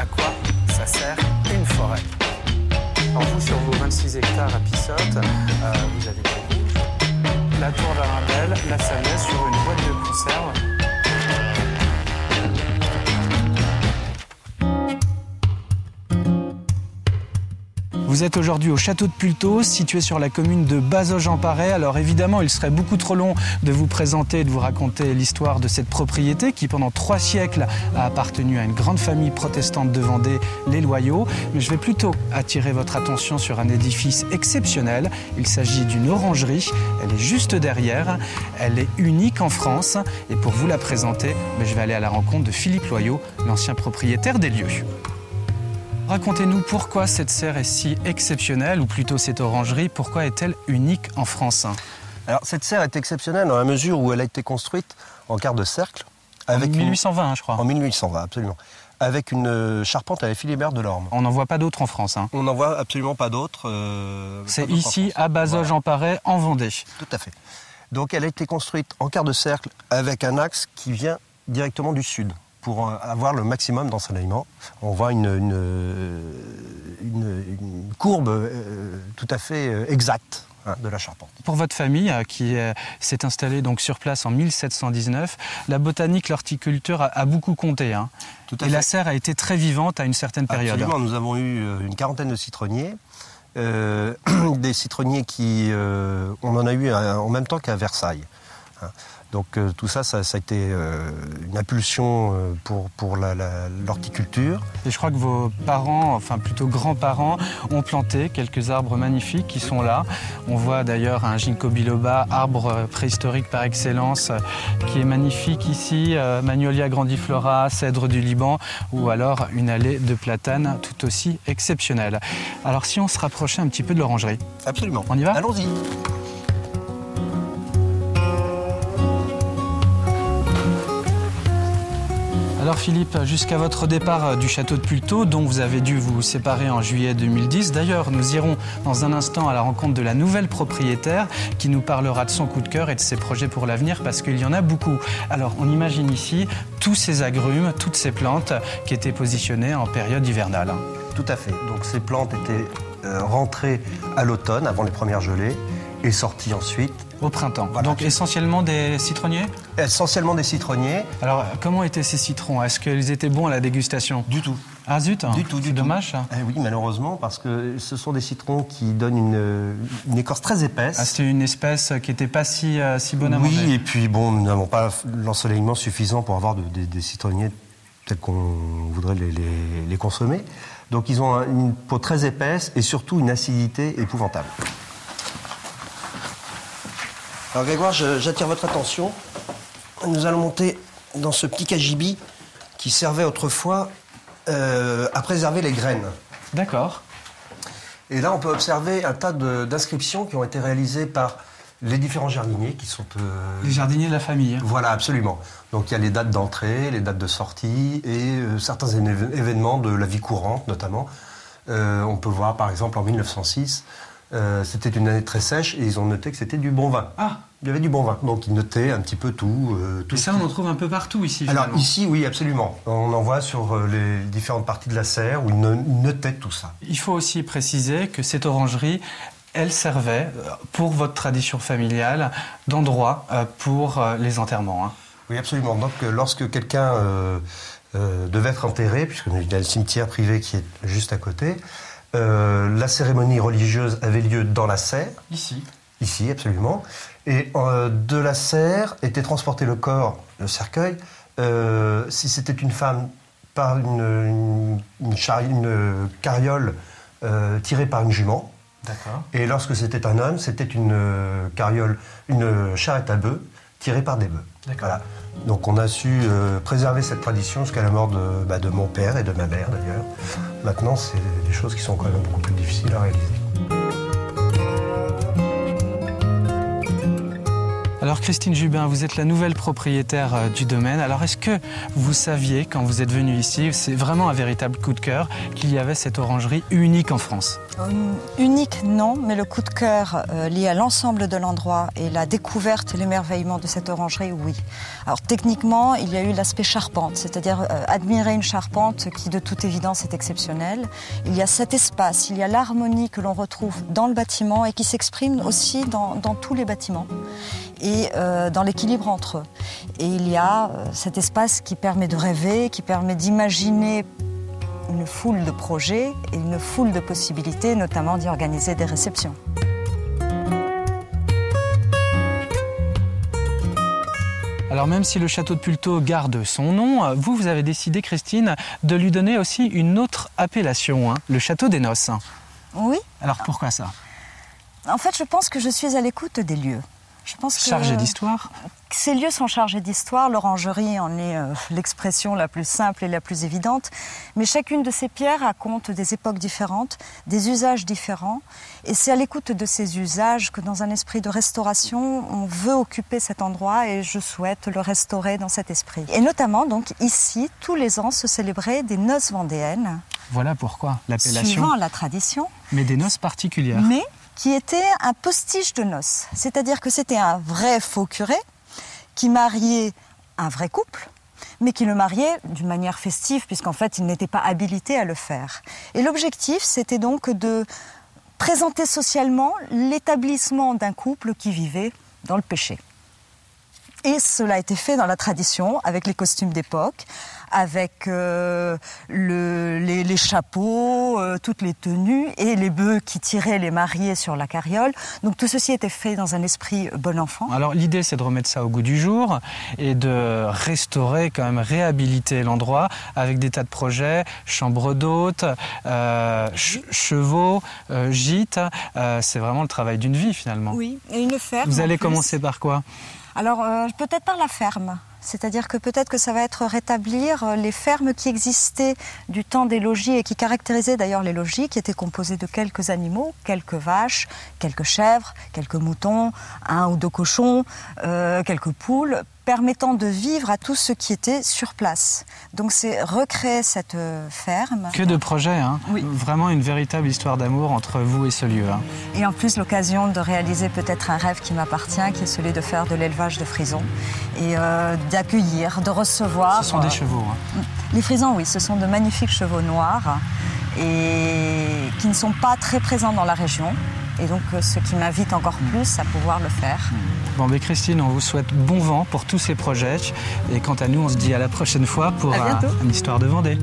à quoi ça sert une forêt. Alors vous, sur vos 26 hectares à Pissotte, vous avez des rouges, la tour d'Arundel, la Salée sur une boîte de conserve. Vous êtes aujourd'hui au château de Pultos, situé sur la commune de Bazoges-en-Parais. Alors évidemment, il serait beaucoup trop long de vous présenter et de vous raconter l'histoire de cette propriété qui, pendant 3 siècles, a appartenu à une grande famille protestante de Vendée, les Loyaux. Mais je vais plutôt attirer votre attention sur un édifice exceptionnel. Il s'agit d'une orangerie. Elle est juste derrière. Elle est unique en France. Et pour vous la présenter, je vais aller à la rencontre de Philippe Loyaux, l'ancien propriétaire des lieux. Racontez-nous pourquoi cette serre est si exceptionnelle, ou plutôt cette orangerie, pourquoi est-elle unique en France? Alors cette serre est exceptionnelle dans la mesure où elle a été construite en quart de cercle. Avec en 1820, je crois. En 1820, absolument. Avec une charpente à la Philibert de l'Orme. On n'en voit pas d'autres en France. Hein. On n'en voit absolument pas d'autres. C'est ici, à Bazoges-en-Parais, en Vendée. Tout à fait. Donc elle a été construite en quart de cercle avec un axe qui vient directement du sud, pour avoir le maximum d'ensoleillement. On voit une courbe tout à fait exacte de la charpente. Pour votre famille qui s'est installée donc sur place en 1719, la botanique, l'horticulture a beaucoup compté. Hein. Tout à Et fait. la serre a été très vivante à une certaine période. Absolument, nous avons eu une quarantaine de citronniers. Des citronniers qui... on en a eu en même temps qu'à Versailles. Donc tout ça, ça a été une impulsion pour l'horticulture. Et je crois que vos parents, enfin plutôt grands-parents, ont planté quelques arbres magnifiques qui sont là. On voit d'ailleurs un ginkgo biloba, arbre préhistorique par excellence, qui est magnifique ici, Magnolia grandiflora, cèdre du Liban, ou alors une allée de platanes tout aussi exceptionnelle. Alors si on se rapprochait un petit peu de l'orangerie. Absolument. On y va ? Allons-y. Alors Philippe, jusqu'à votre départ du château de Pultos, dont vous avez dû vous séparer en juillet 2010, d'ailleurs nous irons dans un instant à la rencontre de la nouvelle propriétaire qui nous parlera de son coup de cœur et de ses projets pour l'avenir parce qu'il y en a beaucoup. Alors on imagine ici tous ces agrumes, toutes ces plantes qui étaient positionnées en période hivernale. Tout à fait. Donc ces plantes étaient rentrées à l'automne, avant les premières gelées, et sorties ensuite au printemps. Voilà. Donc essentiellement des citronniers ? Essentiellement des citronniers. Alors comment étaient ces citrons? Est-ce qu'ils étaient bons à la dégustation? Du tout. Ah zut, du tout. C'est dommage ça. Oui, malheureusement, parce que ce sont des citrons qui donnent une écorce très épaisse. Ah, c'était une espèce qui n'était pas si bonne à manger. Oui, et puis bon, nous n'avons pas l'ensoleillement suffisant pour avoir des citronniers tels qu'on voudrait les consommer. Donc ils ont une peau très épaisse et surtout une acidité épouvantable. Alors Grégoire, j'attire votre attention. Nous allons monter dans ce petit cagibi qui servait autrefois à préserver les graines. D'accord. Et là, on peut observer un tas d'inscriptions qui ont été réalisées par les différents jardiniers qui sont... Les jardiniers de la famille. Voilà, absolument. Donc il y a les dates d'entrée, les dates de sortie et certains événements de la vie courante, notamment. On peut voir, par exemple, en 1906... c'était une année très sèche et ils ont noté que c'était du bon vin. Ah, il y avait du bon vin, donc ils notaient un petit peu tout. Et ça, on en trouve un peu partout ici. Alors finalement. ici, oui, absolument. On en voit sur les différentes parties de la serre où ils notaient tout ça. Il faut aussi préciser que cette orangerie, elle servait, pour votre tradition familiale, d'endroit pour les enterrements. Hein. Oui, absolument. Donc lorsque quelqu'un devait être enterré, puisqu'il y a le cimetière privé qui est juste à côté, la cérémonie religieuse avait lieu dans la serre. Ici. Ici, absolument. Et de la serre était transporté le corps, le cercueil, si c'était une femme, par une carriole tirée par une jument. D'accord. Et lorsque c'était un homme, c'était une carriole, une charrette à bœufs tirée par des bœufs. D'accord. Voilà. Donc on a su préserver cette tradition jusqu'à la mort de mon père et de ma mère d'ailleurs. Maintenant, c'est des choses qui sont quand même beaucoup plus difficiles à réaliser. Alors Christine Jubin, vous êtes la nouvelle propriétaire du domaine. Alors est-ce que vous saviez, quand vous êtes venue ici, c'est vraiment un véritable coup de cœur, qu'il y avait cette orangerie unique en France? Unique, non, mais le coup de cœur lié à l'ensemble de l'endroit et la découverte et l'émerveillement de cette orangerie, oui. Alors techniquement, il y a eu l'aspect charpente, c'est-à-dire admirer une charpente qui de toute évidence est exceptionnelle. Il y a cet espace, il y a l'harmonie que l'on retrouve dans le bâtiment et qui s'exprime aussi dans tous les bâtiments et dans l'équilibre entre eux. Et il y a cet espace qui permet de rêver, qui permet d'imaginer une foule de projets et une foule de possibilités, notamment d'y organiser des réceptions. Alors même si le château de Pultaux garde son nom, vous avez décidé, Christine, de lui donner aussi une autre appellation, le château des Noces. Oui. Alors pourquoi ça? En fait, je pense que je suis à l'écoute des lieux. Je pense que chargé d'histoire. Ces lieux sont chargés d'histoire. L'orangerie en est l'expression la plus simple et la plus évidente. Mais chacune de ces pierres raconte des époques différentes, des usages différents. Et c'est à l'écoute de ces usages que, dans un esprit de restauration, on veut occuper cet endroit et je souhaite le restaurer dans cet esprit. Et notamment, donc, ici, tous les ans, se célébraient des noces vendéennes. Voilà pourquoi l'appellation. Suivant la tradition. Mais des noces particulières. Mais qui était un postiche de noces. C'est-à-dire que c'était un vrai faux curé qui mariait un vrai couple, mais qui le mariait d'une manière festive, puisqu'en fait, il n'était pas habilité à le faire. Et l'objectif, c'était donc de présenter socialement l'établissement d'un couple qui vivait dans le péché. Et cela a été fait dans la tradition, avec les costumes d'époque, avec les chapeaux, toutes les tenues et les bœufs qui tiraient les mariés sur la carriole. Donc tout ceci était fait dans un esprit bon enfant. Alors l'idée, c'est de remettre ça au goût du jour et de restaurer, quand même réhabiliter l'endroit avec des tas de projets, chambres d'hôtes, chevaux, gîtes. C'est vraiment le travail d'une vie finalement. Oui, et une ferme. Vous allez commencer par quoi? Alors peut-être par la ferme. C'est-à-dire que peut-être que ça va être rétablir les fermes qui existaient du temps des logis et qui caractérisaient d'ailleurs les logis, qui étaient composés de quelques animaux, quelques vaches, quelques chèvres, quelques moutons, 1 ou 2 cochons, quelques poules, permettant de vivre à tout ce qui était sur place. Donc c'est recréer cette ferme. Que de projets, hein. Oui. Vraiment une véritable histoire d'amour entre vous et ce lieu. Hein. Et en plus l'occasion de réaliser peut-être un rêve qui m'appartient, qui est celui de faire de l'élevage de frisons et d'accueillir, de recevoir. Ce sont des chevaux. Hein. Les frisons, oui, ce sont de magnifiques chevaux noirs et qui ne sont pas très présents dans la région. Et donc, ce qui m'invite encore plus à pouvoir le faire. Bon, mais Christine, on vous souhaite bon vent pour tous ces projets. Et quant à nous, on se dit à la prochaine fois pour une histoire de Vendée.